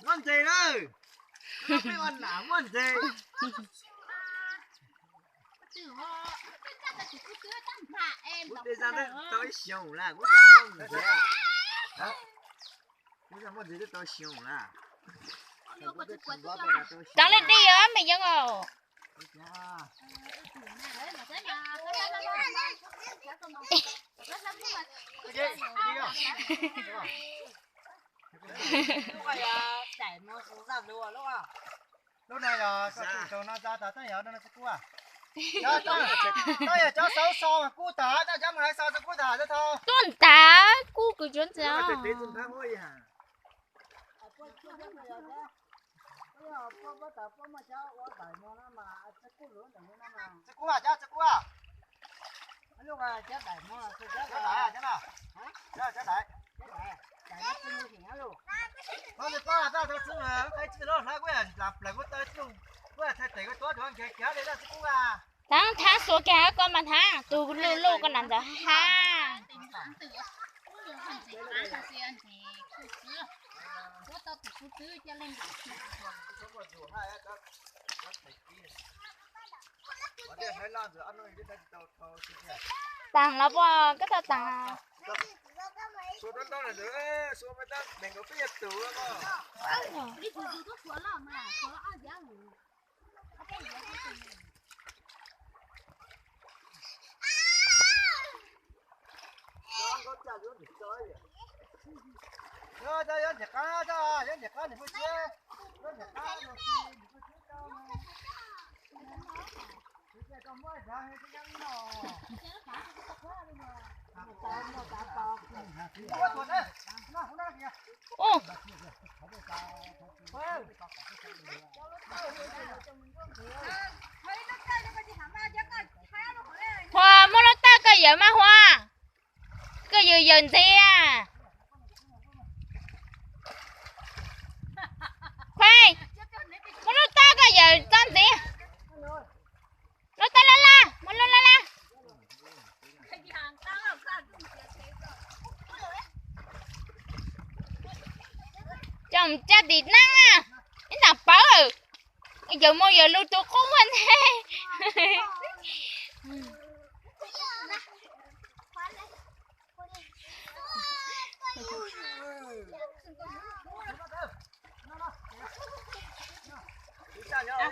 Ngon gì đây? Nó cái con nào ngon gì? Cút đi ra đây, tôi xỉu là, cút ra ngon gì à? Đó. Cút ra ngon gì đó tôi xỉu là. Chẳng lên đi á, mày dân rồi. Lúc này là cho nó ra ta tới giờ nó sẽ cua. Tôi giờ cho 6 so mà cua thả, ta chấm 2 so cho cua thả cho thôi. Tuần tá, cu cái chuyện gì à? Cua à, cha cua à. Lúc này chết đại mò, chết đại à, chết nào? Hả? Chết đại. Thôi được qua, tao thật sự là cái chuyện đó nó quên lặp lại của tao luôn. Quên thay cáiตัวđó cái kéo để ra cua à. Tháng số kia con mà tháng, tu lô lô con làm đó ha. Tàng nó bò cái tao tàng. Số đó là nữa, số mấy ta mình có biết từ không? Đi từ có số là mà, số là ai giá ngủ. Rồi, rồi, nhặt cá cho, nhặt cá thì mới chơi. Nhặt cá rồi thì mới chơi đâu mà. Chơi con mới ra hay cái nhăn nó. Ô. Hoa mua nó ta cái gì mà hoa? Cái gì dần thế à? Khoai. Mua nó ta cái gì tan thế? Nó ta la la, mua nó la la. Chồng cha đi năng à, cái nào bảo rồi, giờ mua giờ lưu tôi cũng quên thế.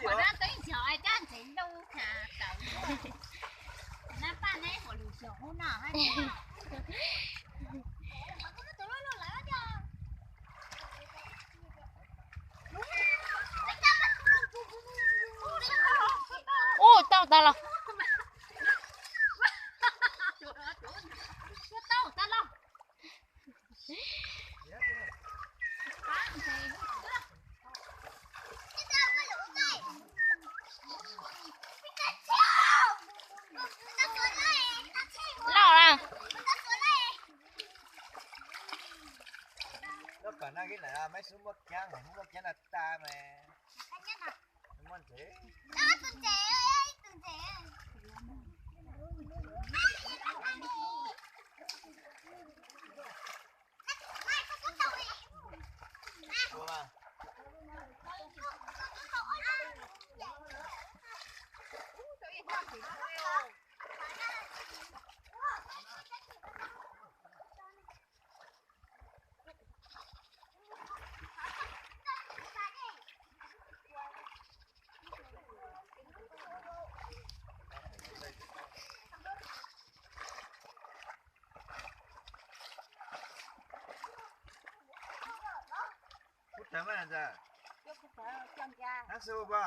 Quả ra tới giờ ai cha chỉ đâu cả cậu. Nó ba này của lũ sổ nào hay gì? Ô, tao tao lo. Lo là. Nó còn cái này là mấy số mất chán mà không mất chán là ta mà. Không ăn thế. Tama na dyan. Nasa ba?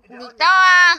Dito ah.